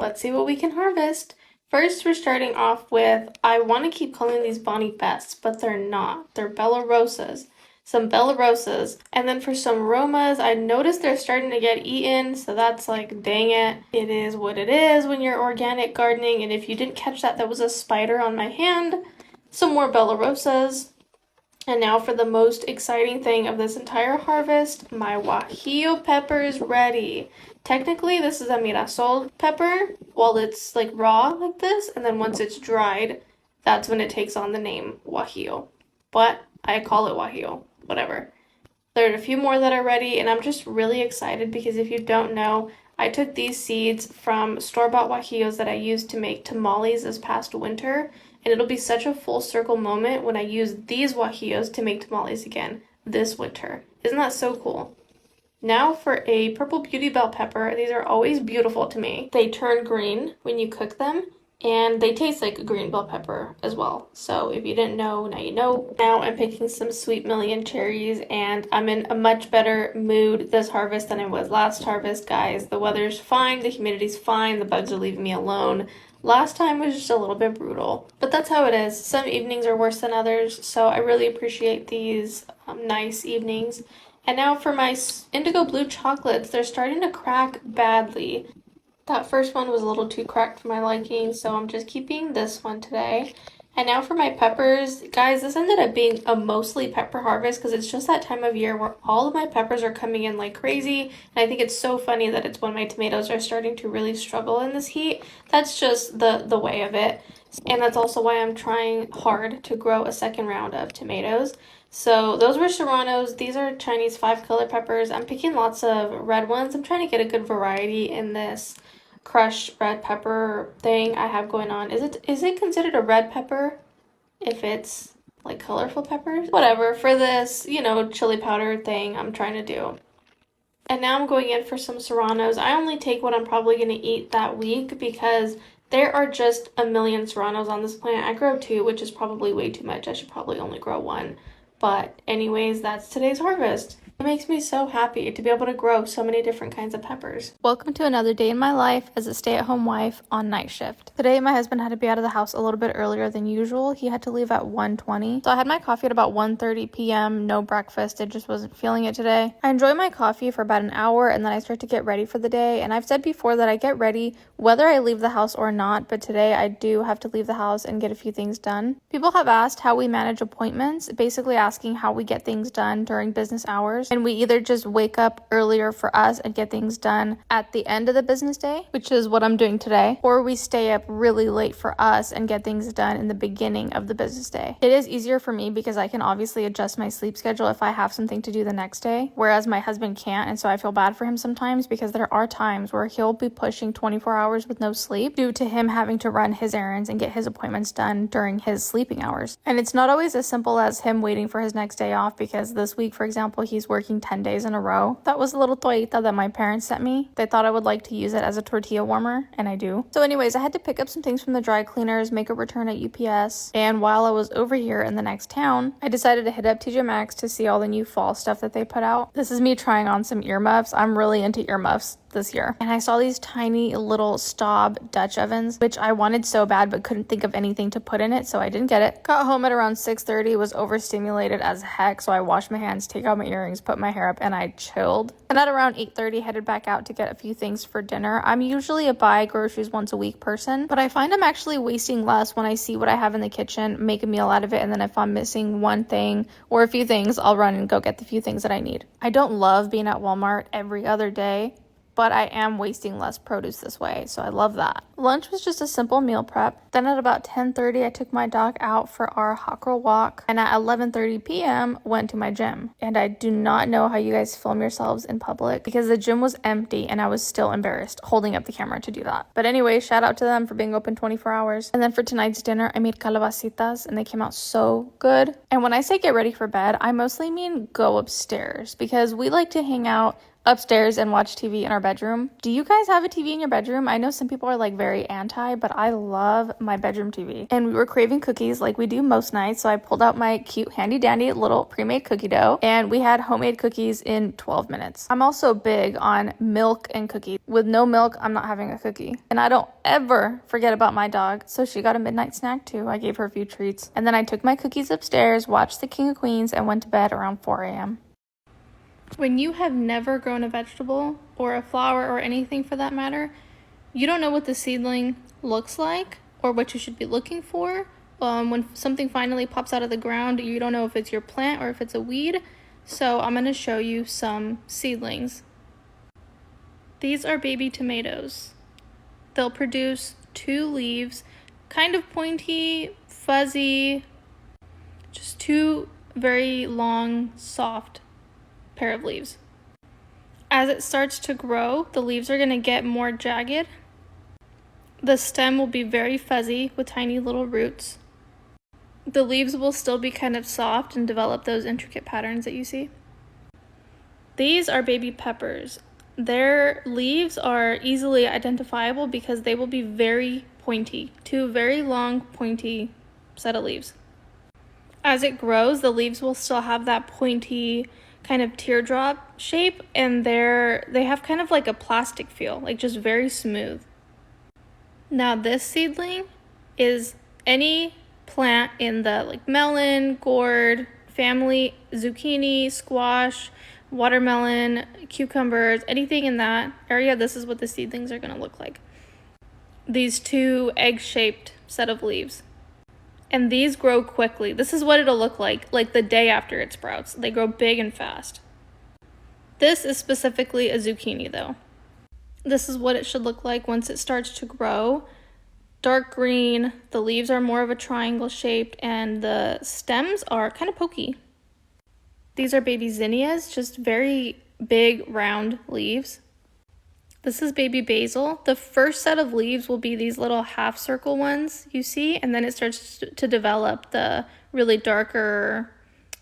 Let's see what we can harvest. First, we're starting off with, I want to keep calling these Bonnie Bests, but they're not. They're Bella Rosas. Some Bella Rosas. And then for some Romas, I noticed they're starting to get eaten, so that's like, dang it. It is what it is when you're organic gardening, and if you didn't catch that, that was a spider on my hand. Some more Bella Rosas. And now for the most exciting thing of this entire harvest, my guajillo pepper is ready. Technically, this is a mirasol pepper while it's like raw like this, and then once it's dried, that's when it takes on the name guajillo. But I call it guajillo, whatever. There are a few more that are ready, and I'm just really excited because if you don't know, I took these seeds from store-bought guajillos that I used to make tamales this past winter, and it'll be such a full circle moment when I use these guajillos to make tamales again this winter. Isn't that so cool? Now for a purple beauty bell pepper. These are always beautiful to me. They turn green when you cook them, and they taste like a green bell pepper as well. So if you didn't know, now you know. Now I'm picking some sweet million cherries, and I'm in a much better mood this harvest than I was last harvest, guys. The weather's fine, the humidity's fine, the bugs are leaving me alone. Last time was just a little bit brutal, but that's how it is. Some evenings are worse than others, so I really appreciate these nice evenings. And now for my indigo blue chocolates, they're starting to crack badly. That first one was a little too cracked for my liking, so I'm just keeping this one today. And now for my peppers. Guys, this ended up being a mostly pepper harvest because it's just that time of year where all of my peppers are coming in like crazy. And I think it's so funny that it's when my tomatoes are starting to really struggle in this heat. That's just the way of it. And that's also why I'm trying hard to grow a second round of tomatoes. So those were serranos. These are Chinese 5-color peppers. I'm picking lots of red ones. I'm trying to get a good variety in this crushed red pepper thing I have going on. Is it considered a red pepper if it's like colorful peppers? Whatever, for this, chili powder thing I'm trying to do. And now I'm going in for some serranos. I only take what I'm probably going to eat that week because there are just a million serranos on this plant. I grow 2, which is probably way too much. I should probably only grow 1. But anyways, that's today's harvest. It makes me so happy to be able to grow so many different kinds of peppers. Welcome to another day in my life as a stay-at-home wife on night shift. Today, my husband had to be out of the house a little bit earlier than usual. He had to leave at 1:20. So I had my coffee at about 1:30 p.m. No breakfast. I just wasn't feeling it today. I enjoy my coffee for about an hour and then I start to get ready for the day. And I've said before that I get ready whether I leave the house or not, but today I do have to leave the house and get a few things done. People have asked how we manage appointments, basically asking how we get things done during business hours. And we either just wake up earlier for us and get things done at the end of the business day, which is what I'm doing today, or we stay up really late for us and get things done in the beginning of the business day. It is easier for me because I can obviously adjust my sleep schedule if I have something to do the next day, whereas my husband can't, and so I feel bad for him sometimes because there are times where he'll be pushing 24 hours with no sleep due to him having to run his errands and get his appointments done during his sleeping hours. And it's not always as simple as him waiting for his next day off because this week, for example, he's working 10 days in a row. That was a little toallita that my parents sent me. They thought I would like to use it as a tortilla warmer, and I do. So anyways, I had to pick up some things from the dry cleaners, make a return at UPS, and while I was over here in the next town, I decided to hit up TJ Maxx to see all the new fall stuff that they put out. This is me trying on some earmuffs. I'm really into earmuffs this year. And I saw these tiny little Staub Dutch ovens, which I wanted so bad but couldn't think of anything to put in it, so I didn't get it. Got home at around 6:30, was overstimulated as heck, so I washed my hands, take out my earrings, put my hair up, and I chilled. And at around 8:30, headed back out to get a few things for dinner. I'm usually a buy groceries once a week person, but I find I'm actually wasting less when I see what I have in the kitchen, make a meal out of it, and then if I'm missing one thing or a few things, I'll run and go get the few things that I need. I don't love being at Walmart every other day, but I am wasting less produce this way, so I love that. Lunch was just a simple meal prep. Then at about 10:30, I took my dog out for our hot girl walk, and at 11:30 p.m. went to my gym. And I do not know how you guys film yourselves in public because the gym was empty and I was still embarrassed holding up the camera to do that. But anyway, shout out to them for being open 24 hours. And then for tonight's dinner, I made calabacitas and they came out so good. And when I say get ready for bed, I mostly mean go upstairs because we like to hang out upstairs and watch TV in our bedroom. Do you guys have a TV in your bedroom? I know some people are like very anti, but I love my bedroom TV. And we were craving cookies like we do most nights, so I pulled out my cute handy dandy little pre-made cookie dough, and we had homemade cookies in 12 minutes. I'm also big on milk and cookies. With no milk, I'm not having a cookie. And I don't ever forget about my dog, so she got a midnight snack too. I gave her a few treats. And then I took my cookies upstairs, watched the King of Queens, and went to bed around 4 a.m. When you have never grown a vegetable or a flower or anything for that matter, you don't know what the seedling looks like or what you should be looking for. When something finally pops out of the ground, you don't know if it's your plant or if it's a weed. So I'm going to show you some seedlings. These are baby tomatoes. They'll produce 2 leaves, kind of pointy, fuzzy, just 2 very long, soft pair of leaves. As it starts to grow, the leaves are going to get more jagged. The stem will be very fuzzy with tiny little roots. The leaves will still be kind of soft and develop those intricate patterns that you see. These are baby peppers. Their leaves are easily identifiable because they will be very pointy, 2 very long, pointy set of leaves. As it grows, the leaves will still have that pointy kind of teardrop shape, and they have kind of like a plastic feel, like just very smooth. Now this seedling is any plant in the like melon, gourd family, zucchini, squash, watermelon, cucumbers, anything in that area. This is what the seedlings are going to look like. These 2 egg-shaped set of leaves. And these grow quickly. This is what it'll look like the day after it sprouts. They grow big and fast. This is specifically a zucchini though. This is what it should look like once it starts to grow. Dark green, the leaves are more of a triangle shaped, and the stems are kind of pokey. These are baby zinnias, just very big round leaves. This is baby basil. The first set of leaves will be these little half circle ones you see, and then it starts to develop the really darker,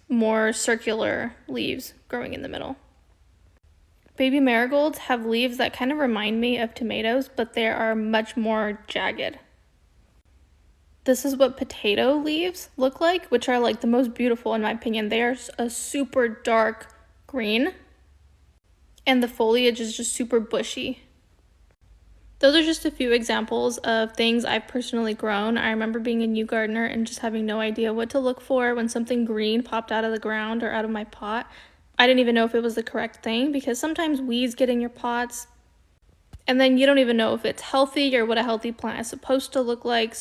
more circular leaves growing in the middle. Baby marigolds have leaves that kind of remind me of tomatoes, but they are much more jagged. This is what potato leaves look like, which are like the most beautiful in my opinion. They are a super dark green, and the foliage is just super bushy. Those are just a few examples of things I've personally grown. I remember being a new gardener and just having no idea what to look for when something green popped out of the ground or out of my pot. I didn't even know if it was the correct thing because sometimes weeds get in your pots and then you don't even know if it's healthy or what a healthy plant is supposed to look like.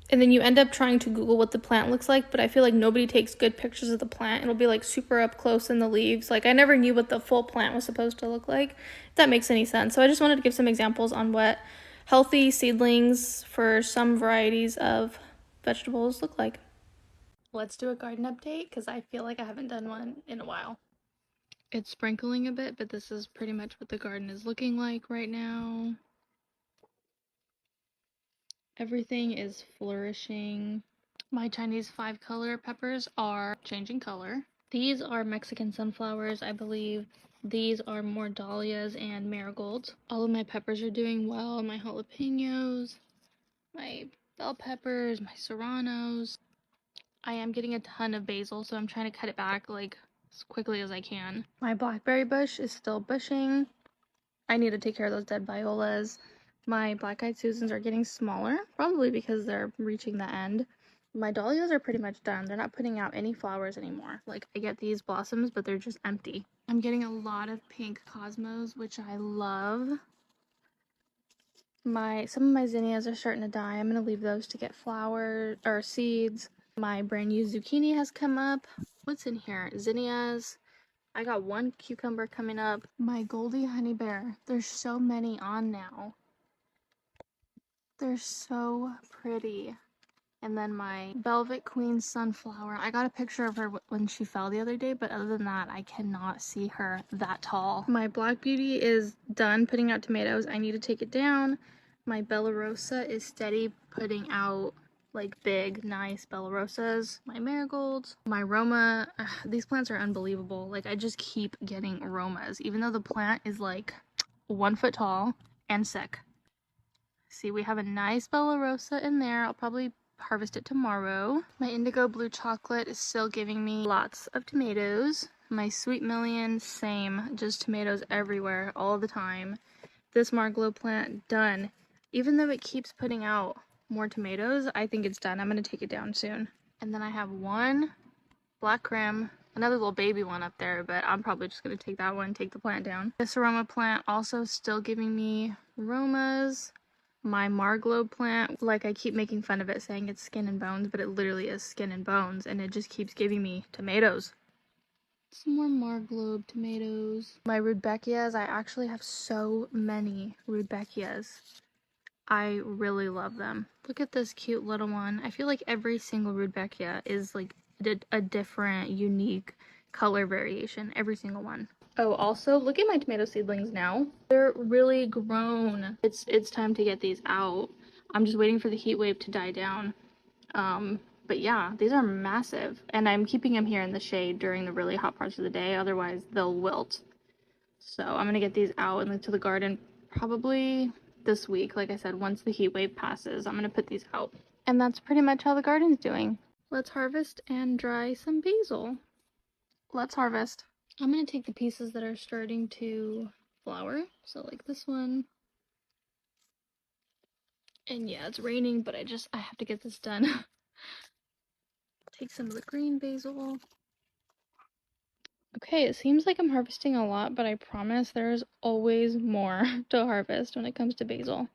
And then you end up trying to Google what the plant looks like, but I feel like nobody takes good pictures of the plant. It'll be like super up close in the leaves. Like I never knew what the full plant was supposed to look like, if that makes any sense. So I just wanted to give some examples on what healthy seedlings for some varieties of vegetables look like. Let's do a garden update because I feel like I haven't done one in a while. It's sprinkling a bit, but this is pretty much what the garden is looking like right now. Everything is flourishing. My Chinese 5-color peppers are changing color. These are Mexican sunflowers, I believe. These are more dahlias and marigolds. All of my peppers are doing well. My jalapenos, my bell peppers, my serranos. I am getting a ton of basil, so I'm trying to cut it back like as quickly as I can. My blackberry bush is still bushing. I need to take care of those dead violas. My black-eyed Susans are getting smaller, probably because they're reaching the end. My dahlias are pretty much done. They're not putting out any flowers anymore. Like, I get these blossoms, but they're just empty. I'm getting a lot of pink cosmos, which I love. Some of my zinnias are starting to die. I'm going to leave those to get flowers or seeds. My brand new zucchini has come up. What's in here? Zinnias. I got 1 cucumber coming up. My Goldie Honey Bear. There's so many on now. They're so pretty. And then my Velvet Queen Sunflower. I got a picture of her when she fell the other day, but other than that, I cannot see her that tall. My Black Beauty is done putting out tomatoes. I need to take it down. My Bella Rosa is steady putting out like big, nice Bellarosas, my marigolds, my Roma. Ugh, these plants are unbelievable. Like I just keep getting aromas, even though the plant is like 1 foot tall and sick. See, we have a nice Bella Rosa in there. I'll probably harvest it tomorrow. My indigo blue chocolate is still giving me lots of tomatoes. My sweet million, same, just tomatoes everywhere all the time. This Marglo plant, done. Even though it keeps putting out more tomatoes, I think it's done. I'm gonna take it down soon. And then I have one black creme, another little baby one up there, but I'm probably just gonna take that one, take the plant down. This aroma plant also still giving me aromas. My Marglo plant, like I keep making fun of it saying it's skin and bones, but it literally is skin and bones, and it just keeps giving me tomatoes. Some more Marglo tomatoes. My Rudbeckias, I actually have so many Rudbeckias. I really love them. Look at this cute little one. I feel like every single Rudbeckia is like a different, unique color variation. Every single one. Oh, also, look at my tomato seedlings now. They're really grown. It's time to get these out. I'm just waiting for the heat wave to die down. But yeah, these are massive. And I'm keeping them here in the shade during the really hot parts of the day. Otherwise, they'll wilt. So I'm gonna get these out into the garden probably this week. Like I said, once the heat wave passes, I'm gonna put these out. And that's pretty much how the garden's doing. Let's harvest and dry some basil. Let's harvest. I'm gonna take the pieces that are starting to flower. So like this one. And yeah, it's raining, but I have to get this done. Take some of the green basil. Okay, it seems like I'm harvesting a lot, but I promise there's always more to harvest when it comes to basil.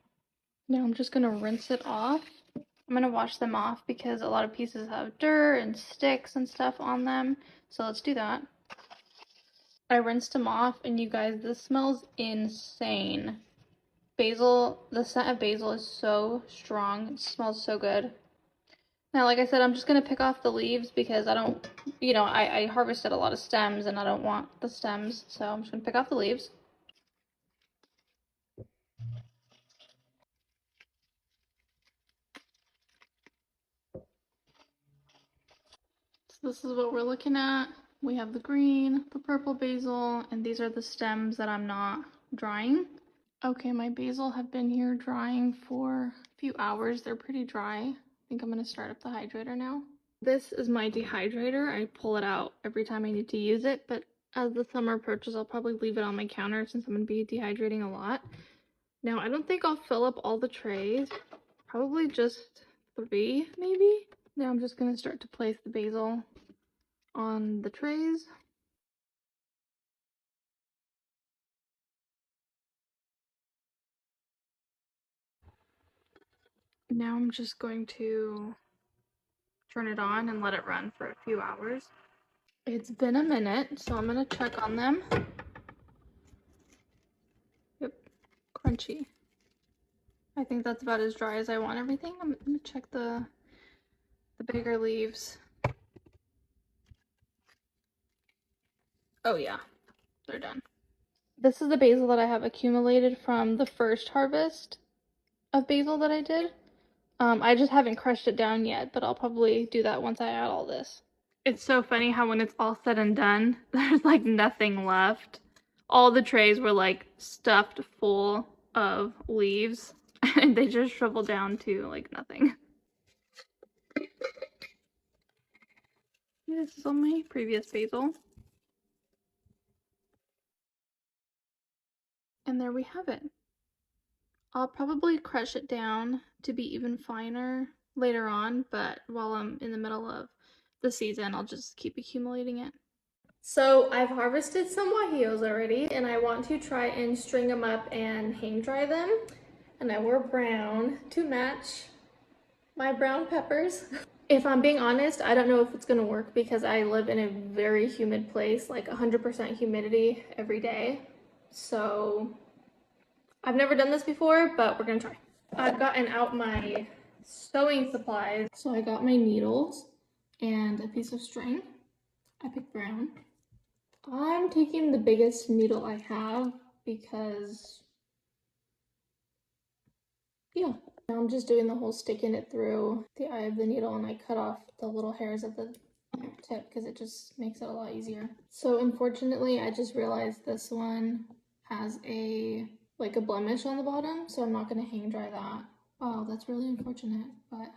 Now I'm just gonna rinse it off. I'm gonna wash them off because a lot of pieces have dirt and sticks and stuff on them. So let's do that. I rinsed them off, and you guys, this smells insane. Basil, the scent of basil is so strong. It smells so good. Now, like I said, I'm just gonna pick off the leaves because I don't, I harvested a lot of stems and I don't want the stems. So I'm just gonna pick off the leaves. So this is what we're looking at. We have the green, the purple basil, and these are the stems that I'm not drying. Okay, my basil have been here drying for a few hours. They're pretty dry. I think I'm gonna start up the hydrator now. This is my dehydrator. I pull it out every time I need to use it, but as the summer approaches, I'll probably leave it on my counter since I'm gonna be dehydrating a lot. Now, I don't think I'll fill up all the trays. Probably just 3, maybe. Now I'm just gonna start to place the basil on the trays. Now I'm just going to turn it on and let it run for a few hours. It's been a minute, so I'm gonna check on them. Yep, crunchy. I think that's about as dry as I want everything. I'm gonna check the bigger leaves. Oh yeah, they're done. This is the basil that I have accumulated from the first harvest of basil that I did. I just haven't crushed it down yet, but I'll probably do that once I add all this. It's so funny how when it's all said and done, there's like nothing left. All the trays were like stuffed full of leaves and they just shriveled down to like nothing. This is on my previous basil. And there we have it. I'll probably crush it down to be even finer later on, but while I'm in the middle of the season, I'll just keep accumulating it. So I've harvested some guajillos already, and I want to try and string them up and hang dry them. And I wore brown to match my brown peppers. If I'm being honest, I don't know if it's gonna work because I live in a very humid place, like 100% humidity every day. So I've never done this before, but we're gonna try. I've gotten out my sewing supplies. So I got my needles and a piece of string. I picked brown. I'm taking the biggest needle I have because, yeah, Now I'm just doing the whole sticking it through the eye of the needle, and I cut off the little hairs at the tip because it just makes it a lot easier. So unfortunately, I just realized this one has a blemish on the bottom, so I'm not gonna hang dry that. Wow, that's really unfortunate, but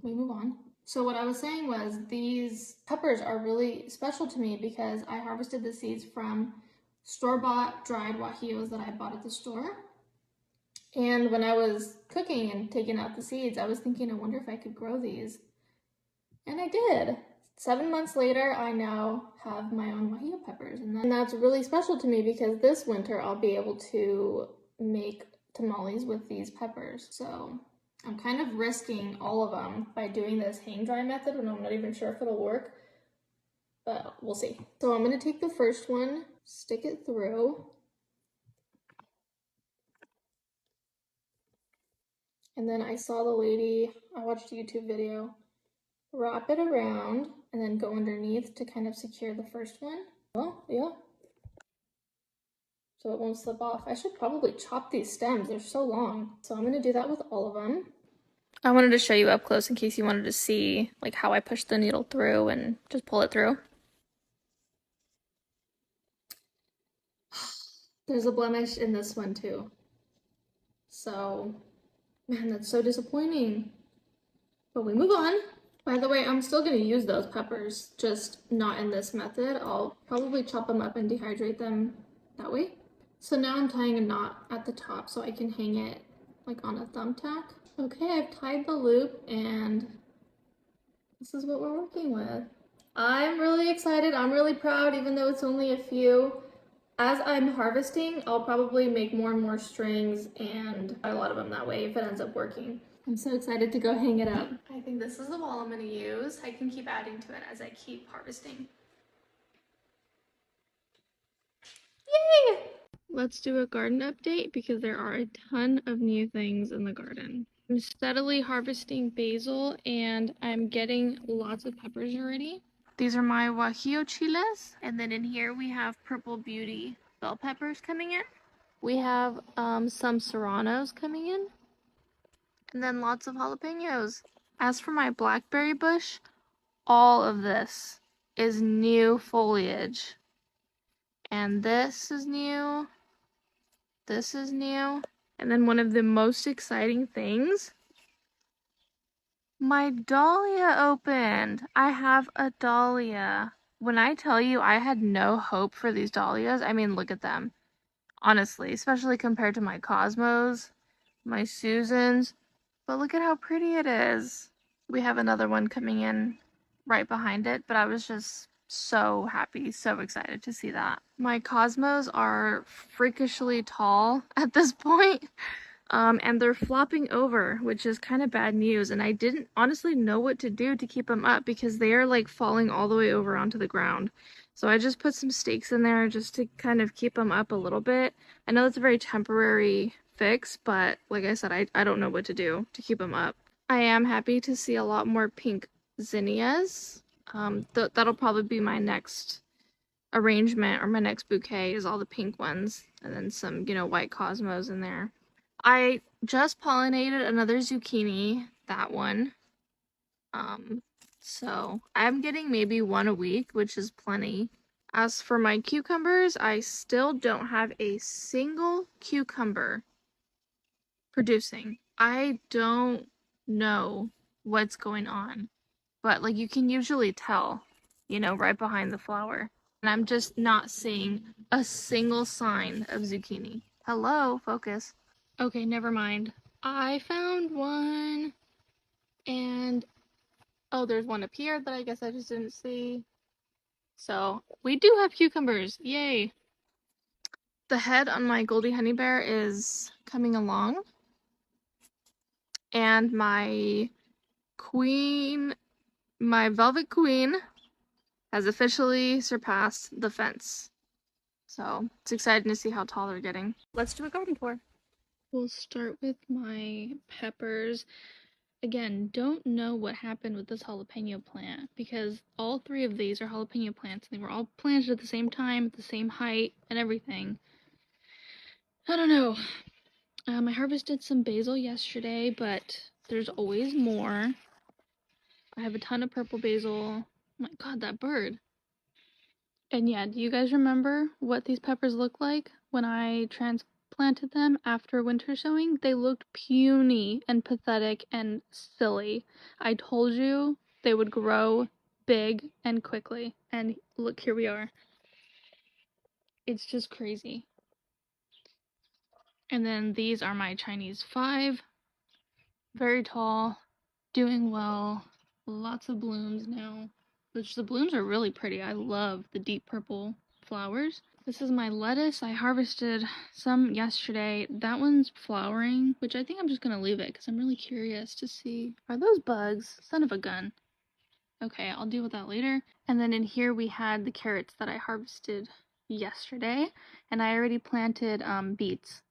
we move on. So what I was saying was these peppers are really special to me because I harvested the seeds from store-bought dried guajillos that I bought at the store. And when I was cooking and taking out the seeds, I was thinking, I wonder if I could grow these. And I did. 7 months later, I now have my own guajillo peppers. And that's really special to me because this winter I'll be able to make tamales with these peppers. So I'm kind of risking all of them by doing this hang dry method when I'm not even sure if it'll work, but we'll see. So I'm gonna take the first one, stick it through, and then I saw the lady, I watched a YouTube video, wrap it around and then go underneath to kind of secure the first one. Oh, yeah. So it won't slip off. I should probably chop these stems, they're so long. So I'm gonna do that with all of them. I wanted to show you up close in case you wanted to see like how I push the needle through and just pull it through. There's a blemish in this one too. So, man, that's so disappointing. But we move on. By the way, I'm still gonna use those peppers, just not in this method. I'll probably chop them up and dehydrate them that way. So now I'm tying a knot at the top so I can hang it like on a thumbtack. Okay, I've tied the loop and this is what we're working with. I'm really excited, I'm really proud, even though it's only a few. As I'm harvesting, I'll probably make more and more strings and buy a lot of them that way if it ends up working. I'm so excited to go hang it up. I think this is the wall I'm gonna use. I can keep adding to it as I keep harvesting. Yay! Let's do a garden update because there are a ton of new things in the garden. I'm steadily harvesting basil and I'm getting lots of peppers already. These are my guajillo chiles, and then in here we have Purple Beauty bell peppers coming in. We have some serranos coming in, and then lots of jalapenos. As for my blackberry bush, all of this is new foliage. And this is new. This is new. And then one of the most exciting things, my dahlia opened. I have a dahlia. When I tell you I had no hope for these dahlias, I mean, look at them. Honestly, especially compared to my Cosmos, my Susans. But look at how pretty it is. We have another one coming in right behind it, but I was just so happy, so excited to see that. My Cosmos are freakishly tall at this point. And they're flopping over, which is kind of bad news. And I didn't honestly know what to do to keep them up because they are like falling all the way over onto the ground. So I just put some stakes in there just to kind of keep them up a little bit. I know that's a very temporary fix, but like I said, I don't know what to do to keep them up. I am happy to see a lot more pink zinnias. That'll probably be my next arrangement or my next bouquet is all the pink ones and then some, white cosmos in there. I just pollinated another zucchini, that one. So I'm getting maybe one a week, which is plenty. As for my cucumbers, I still don't have a single cucumber producing. I don't know what's going on, but like you can usually tell, right behind the flower. And I'm just not seeing a single sign of zucchini. Hello, focus. Okay, never mind. I found one, and oh, there's one up here that I guess I just didn't see. So, we do have cucumbers. Yay! The head on my Goldie Honey Bear is coming along, and my Velvet Queen has officially surpassed the fence. So, it's exciting to see how tall they're getting. Let's do a garden tour. We'll start with my peppers. Again, don't know what happened with this jalapeno plant because all three of these are jalapeno plants and they were all planted at the same time, the same height, and everything. I don't know. I harvested some basil yesterday, but there's always more. I have a ton of purple basil. Oh my god, that bird. And yeah, do you guys remember what these peppers look like when I transplanted them after winter sowing? They looked puny and pathetic and silly. I told you they would grow big and quickly. And look, here we are. It's just crazy. And then these are my Chinese 5. Very tall, doing well, lots of blooms now. Which the blooms are really pretty. I love the deep purple flowers. This is my lettuce. I harvested some yesterday. That one's flowering, which I think I'm just gonna leave it because I'm really curious to see. Are those bugs? Son of a gun. Okay, I'll deal with that later. And then in here we had the carrots that I harvested yesterday, and I already planted beets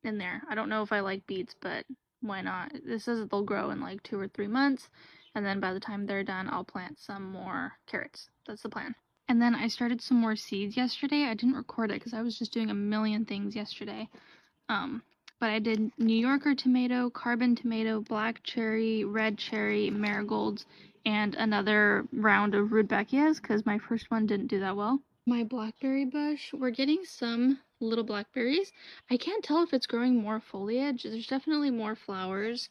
in there. I don't know if I like beets, but why not? This says that they'll grow in like 2 or 3 months, and then by the time they're done, I'll plant some more carrots. That's the plan. And then I started some more seeds yesterday. I didn't record it because I was just doing a million things yesterday. Um, but I did New Yorker tomato, carbon tomato, black cherry, red cherry, marigolds, and another round of rudbeckias because my first one didn't do that well. My blackberry bush, we're getting some little blackberries. I can't tell if it's growing more foliage. There's definitely more flowers.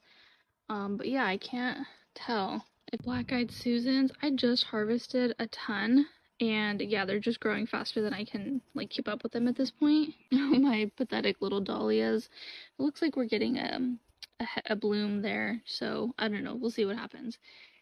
But yeah, I can't tell. Black-eyed Susans, I just harvested a ton, and yeah, they're just growing faster than I can like keep up with them at this point. My pathetic little dahlias. It looks like we're getting a bloom there, so I don't know. We'll see what happens.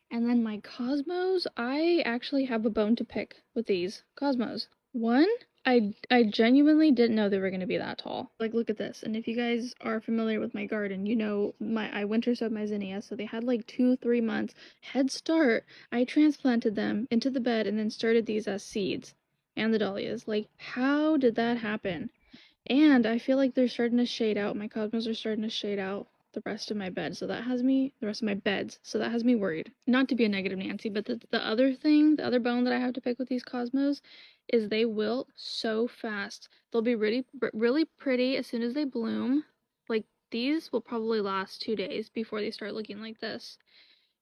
And then my cosmos, I actually have a bone to pick with these cosmos. One, I genuinely didn't know they were going to be that tall. Like, look at this. And if you guys are familiar with my garden, you know I winter sowed my zinnias, so they had like 2-3 months head start. I transplanted them into the bed and then started these as seeds and the dahlias. Like, how did that happen? And I feel like they're starting to shade out. My cosmos are starting to shade out the rest of my bed. So that has me, the rest of my beds. So that has me worried. Not to be a negative Nancy, but the other thing, the other bone that I have to pick with these cosmos is they wilt so fast. They'll be really pretty as soon as they bloom. Like these will probably last 2 days before they start looking like this.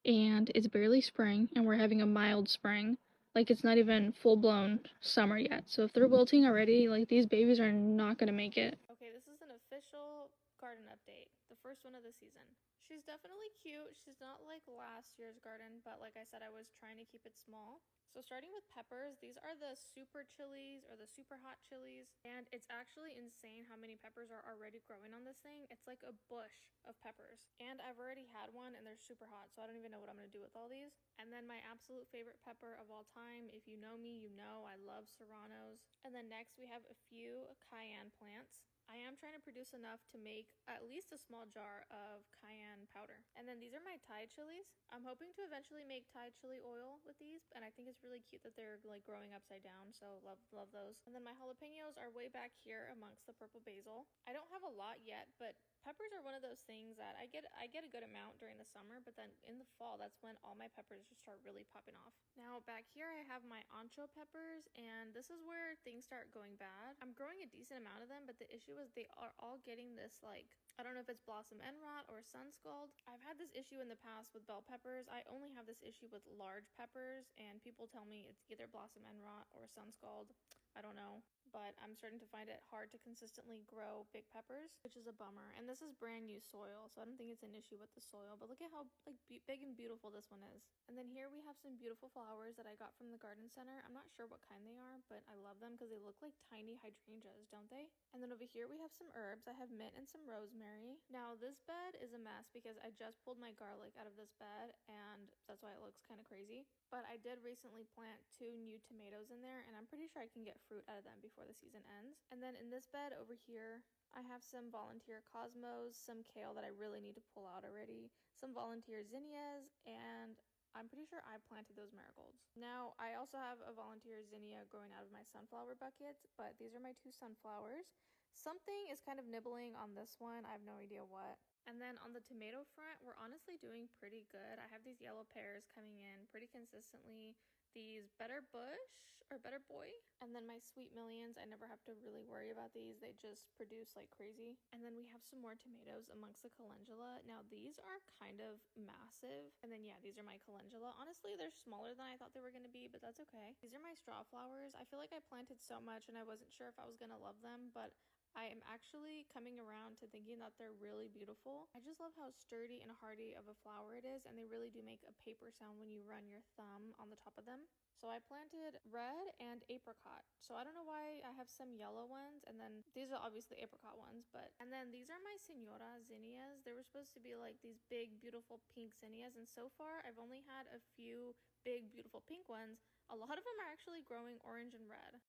And it's barely spring and we're having a mild spring. Like it's not even full-blown summer yet. So if they're wilting already, like these babies are not gonna make it. Okay, this is an official garden update. The first one of the season. She's definitely cute. She's not like last year's garden, but like I said, I was trying to keep it small. So starting with peppers, these are the super chilies or the super hot chilies. And it's actually insane how many peppers are already growing on this thing. It's like a bush of peppers. And I've already had one and they're super hot, so I don't even know what I'm gonna do with all these. And then my absolute favorite pepper of all time, if you know me, you know I love serranos. And then next we have a few cayenne plants. I am trying to produce enough to make at least a small jar of cayenne powder. And then these are my Thai chilies. I'm hoping to eventually make Thai chili oil with these, and I think it's really cute that they're like growing upside down, so love those. And then my jalapenos are way back here amongst the purple basil. I don't have a lot yet, but peppers are one of those things that I get a good amount during the summer, but then in the fall, that's when all my peppers just start really popping off. Now back here I have my ancho peppers, and this is where things start going bad. I'm growing a decent amount of them, but the issue is they are all getting this like, I don't know if it's blossom end rot or sun scald. I've had this issue in the past with bell peppers. I only have this issue with large peppers, and people tell me it's either blossom end rot or sun scald. I don't know, but I'm starting to find it hard to consistently grow big peppers, which is a bummer. And this is brand new soil, so I don't think it's an issue with the soil, but look at how like big and beautiful this one is. And then here we have some beautiful flowers that I got from the garden center. I'm not sure what kind they are, but I love them because they look like tiny hydrangeas, don't they? And then over here we have some herbs. I have mint and some rosemary. Now this bed is a mess because I just pulled my garlic out of this bed, and that's why it looks kind of crazy. But I did recently plant 2 new tomatoes in there, and I'm pretty sure I can get fruit out of them before the season ends. And then in this bed over here, I have some volunteer cosmos, some kale that I really need to pull out already, some volunteer zinnias, and I'm pretty sure I planted those marigolds. Now, I also have a volunteer zinnia growing out of my sunflower buckets, but these are my 2 sunflowers. Something is kind of nibbling on this one. I have no idea what. And then on the tomato front, we're honestly doing pretty good. I have these yellow pears coming in pretty consistently. These Better Bush or Better Boy. And then my Sweet Millions, I never have to really worry about these. They just produce like crazy. And then we have some more tomatoes amongst the calendula. Now these are kind of massive. And then yeah, these are my calendula. Honestly, they're smaller than I thought they were going to be, but that's okay. These are my straw flowers. I feel like I planted so much and I wasn't sure if I was going to love them, but I am actually coming around to thinking that they're really beautiful. I just love how sturdy and hardy of a flower it is, and they really do make a paper sound when you run your thumb on the top of them. So I planted red and apricot. So I don't know why I have some yellow ones, and then these are obviously apricot ones, and then these are my Senora zinnias. They were supposed to be like these big, beautiful pink zinnias, and so far I've only had a few big, beautiful pink ones. A lot of them are actually growing orange and red.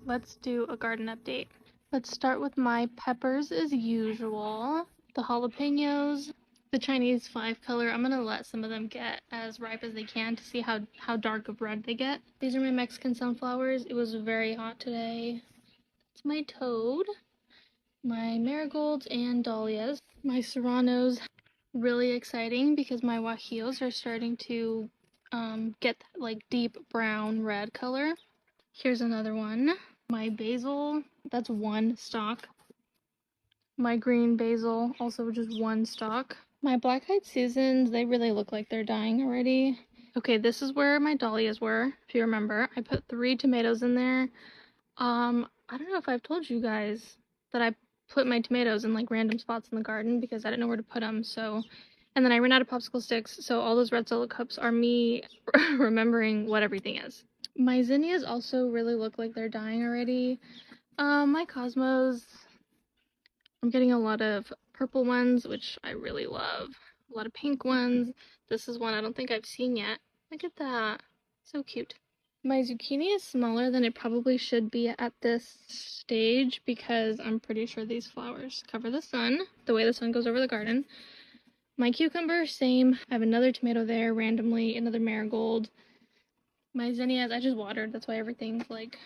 Let's do a garden update. Let's start with my peppers as usual. The jalapenos, the Chinese 5-color. I'm gonna let some of them get as ripe as they can to see how dark of red they get. These are my Mexican sunflowers. It was very hot today. It's my toad, my marigolds and dahlias, my serranos. Really exciting because my guajillos are starting to get like deep brown red color. Here's another one. My basil, that's one stalk. My green basil, also just one stalk. My black-eyed Susans, they really look like they're dying already. Okay, this is where my dahlias were, if you remember. I put 3 tomatoes in there. I don't know if I've told you guys that I put my tomatoes in like random spots in the garden because I didn't know where to put them, so... And then I ran out of popsicle sticks, so all those red Solo cups are me remembering what everything is. My zinnias also really look like they're dying already. My cosmos, I'm getting a lot of purple ones, which I really love. A lot of pink ones. This is one I don't think I've seen yet. Look at that. So cute. My zucchini is smaller than it probably should be at this stage because I'm pretty sure these flowers cover the sun, the way the sun goes over the garden. My cucumber, same. I have another tomato there randomly, another marigold. My zinnias, I just watered, that's why everything's like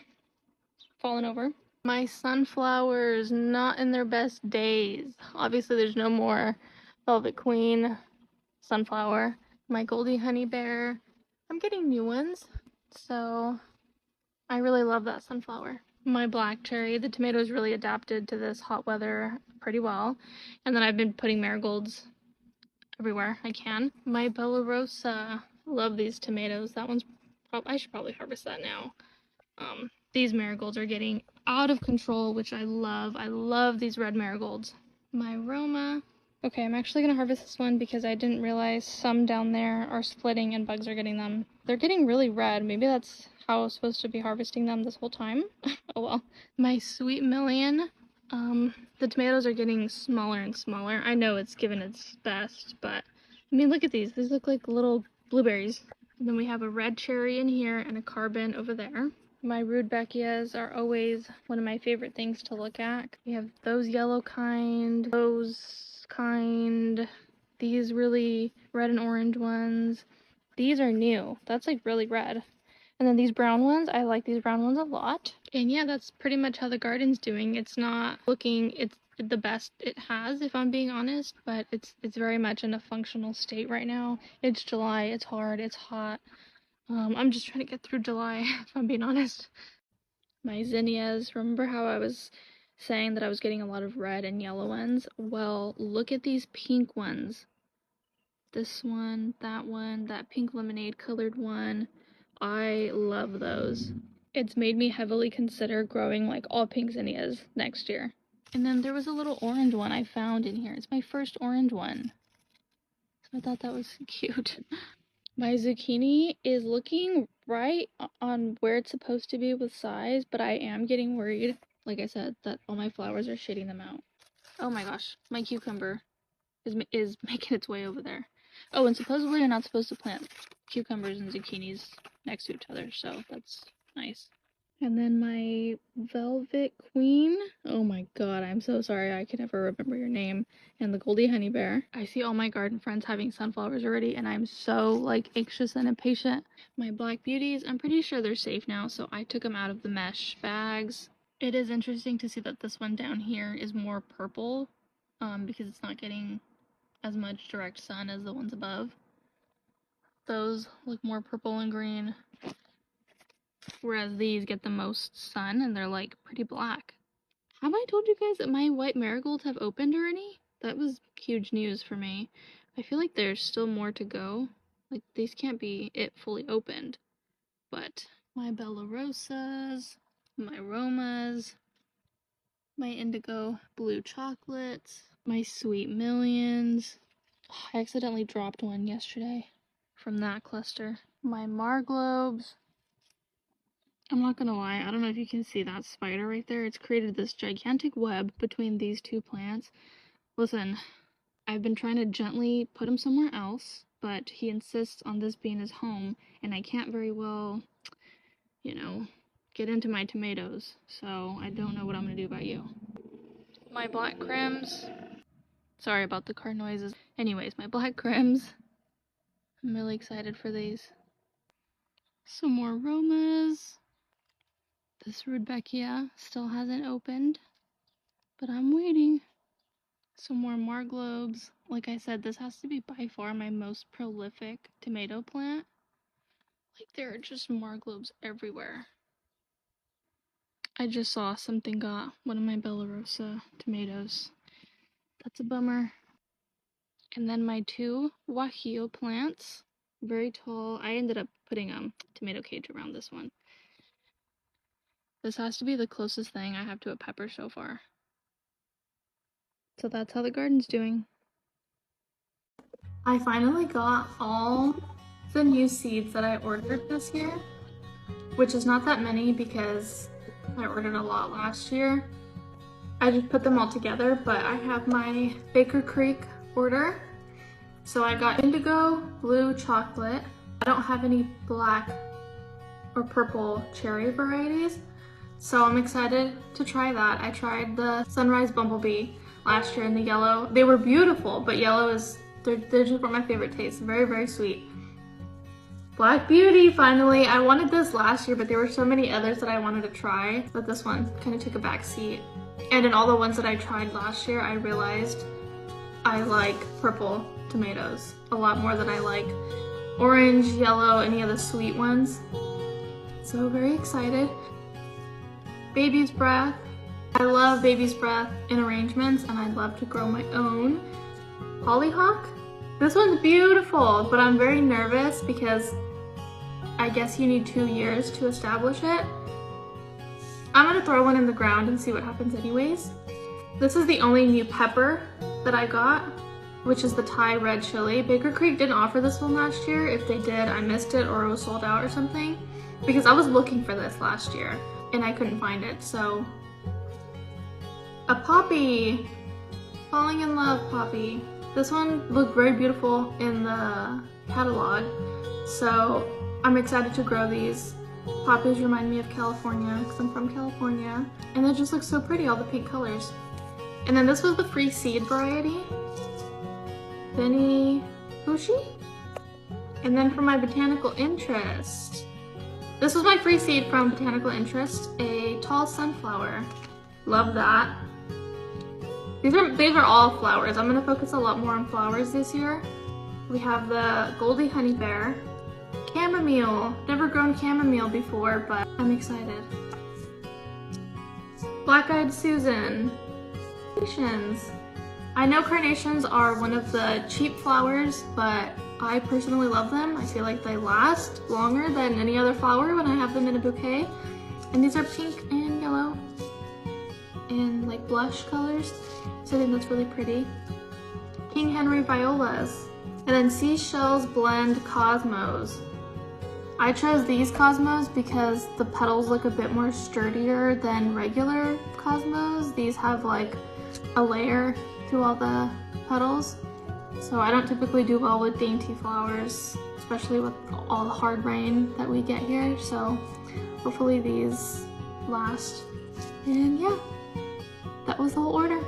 fallen over. My sunflowers, not in their best days. Obviously there's no more Velvet Queen sunflower. My Goldie Honey Bear, I'm getting new ones, so I really love that sunflower. My black cherry, the tomatoes really adapted to this hot weather pretty well. And then I've been putting marigolds everywhere I can. My Bella Rosa, love these tomatoes. That one's I should probably harvest that now. These marigolds are getting out of control, which I love. I love these red marigolds. My Roma. Okay, I'm actually going to harvest this one because I didn't realize some down there are splitting and bugs are getting them. They're getting really red. Maybe that's how I was supposed to be harvesting them this whole time. Oh well. My Sweet Million. The tomatoes are getting smaller and smaller. I know it's given its best, but I mean, look at these. These look like little blueberries. And then we have a red cherry in here and a carbon over there. My Rudbeckias are always one of my favorite things to look at. We have those yellow kind, those kind, these really red and orange ones. These are new. That's like really red. And then these brown ones, I like these brown ones a lot. And yeah, that's pretty much how the garden's doing. It's not looking, it's the best it has, if I'm being honest, but it's very much in a functional state right now. It's July, it's hard, it's hot. I'm just trying to get through July, if I'm being honest. My zinnias, remember how I was saying that I was getting a lot of red and yellow ones? Well, look at these pink ones. This one, that pink lemonade colored one. I love those. It's made me heavily consider growing like all pink zinnias next year. And then there was a little orange one I found in here. It's my first orange one. So I thought that was cute. My zucchini is looking right on where it's supposed to be with size, but I am getting worried, like I said, that all my flowers are shading them out. Oh my gosh, my cucumber is making its way over there. Oh, and supposedly you're not supposed to plant cucumbers and zucchinis next to each other, so that's nice. And then my Velvet Queen. Oh my god, I'm so sorry, I can never remember your name. And the Goldie Honey Bear. I see all my garden friends having sunflowers already, and I'm so like anxious and impatient. My Black Beauties, I'm pretty sure they're safe now, so I took them out of the mesh bags. It is interesting to see that this one down here is more purple, because it's not getting as much direct sun as the ones above. Those look more purple and green, whereas these get the most sun and they're like pretty black. Have I told you guys that my white marigolds have opened already? That was huge news for me. I feel like there's still more to go. Like, these can't be it fully opened. But my Bella Rosas, my Romas, my indigo blue chocolates, my sweet millions. Oh, I accidentally dropped one yesterday from that cluster. My Marglobes. I'm not gonna lie, I don't know if you can see that spider right there. It's created this gigantic web between these two plants. Listen, I've been trying to gently put him somewhere else, but he insists on this being his home, and I can't very well, you know, get into my tomatoes, so I don't know what I'm gonna do about you. My black crims. Sorry about the car noises. Anyways, my black crims. I'm really excited for these. Some more Romas. This Rudbeckia still hasn't opened, but I'm waiting. Some more Marglobes. Like I said, this has to be by far my most prolific tomato plant. Like, there are just Marglobes everywhere. I just saw something got one of my Bella Rosa tomatoes. That's a bummer. And then my two Guajillo plants. Very tall. I ended up putting a tomato cage around this one. This has to be the closest thing I have to a pepper so far. So that's how the garden's doing. I finally got all the new seeds that I ordered this year, which is not that many because I ordered a lot last year. I just put them all together, but I have my Baker Creek order. So I got indigo blue chocolate. I don't have any black or purple cherry varieties, so I'm excited to try that. I tried the Sunrise Bumblebee last year in the yellow. They were beautiful, but yellow is, they're just my favorite taste. Very, very sweet. Black Beauty, finally. I wanted this last year, but there were so many others that I wanted to try, but this one kind of took a back seat. And in all the ones that I tried last year, I realized I like purple tomatoes a lot more than I like orange, yellow, any of the sweet ones. So very excited. Baby's Breath. I love Baby's Breath in arrangements, and I'd love to grow my own. Hollyhock. This one's beautiful, but I'm very nervous because I guess you need 2 years to establish it. I'm gonna throw one in the ground and see what happens anyways. This is the only new pepper that I got, which is the Thai red chili. Baker Creek didn't offer this one last year. If they did, I missed it or it was sold out or something, because I was looking for this last year and I couldn't find it. So a poppy, falling in love poppy. This one looked very beautiful in the catalog, so I'm excited to grow these. Poppies remind me of California because I'm from California, and it just looks so pretty, all the pink colors. And then this was the free seed variety, Benny Hushi. And then for my botanical interest, this was my free seed from Botanical Interest, a tall sunflower. Love that. These are all flowers. I'm gonna focus a lot more on flowers this year. We have the Goldie Honey Bear, chamomile. Never grown chamomile before, but I'm excited. Black-Eyed Susan. Carnations. I know carnations are one of the cheap flowers, but I personally love them. I feel like they last longer than any other flower when I have them in a bouquet. And these are pink and yellow and like blush colors, so I think that's really pretty. King Henry violas. And then Seashells Blend Cosmos. I chose these cosmos because the petals look a bit more sturdier than regular cosmos. These have like a layer to all the petals. So I don't typically do well with dainty flowers, especially with all the hard rain that we get here. So hopefully these last. And yeah, that was the whole order.